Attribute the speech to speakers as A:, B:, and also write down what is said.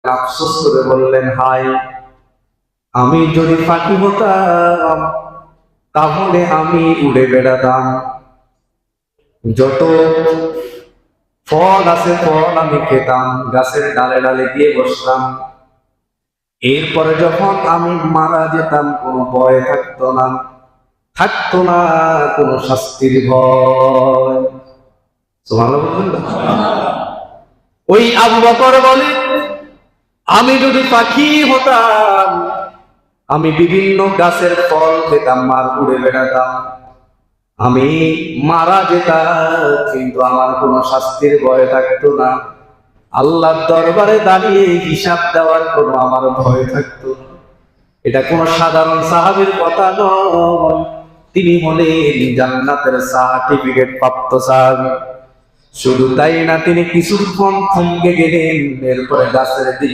A: আফসোস করে বললেন, হায়, আমি যদি পাখি হতাম তাহলে আমি উড়ে বেড়াতাম, যত ফল আছে ফল আমি খেতাম, গাছের ডালে ডালে গিয়ে বসতাম। এরপরে যখন আমি মারা যেতাম কোনো ভয় থাকতো না, থাকতো না কোনো শাস্তির ভয়। সুবহানাল্লাহ বলবেন না? ওই আবু বকর বলে, আমি যদি পাখি হতাম আমি বিভিন্ন গাছের ফল খেতাম আর উড়ে বেড়াতাম, আমি মারা যেতাম কিন্তু আমার কোনো শাস্তির ভয় থাকতো না, আল্লাহর দরবারে দাঁড়িয়ে হিসাব দেওয়ার কোনো আমার ভয় থাকতো না। এটা কোনো সাধারণ সাহাবীর কথা নয়, তিনি হলেন জান্নাতের সার্টিফিকেট প্রাপ্ত সাহাবী। শুধু তাই না, তিনি কিছুক্ষণ থমকে গেলেন, এরপরে গাছের দিকে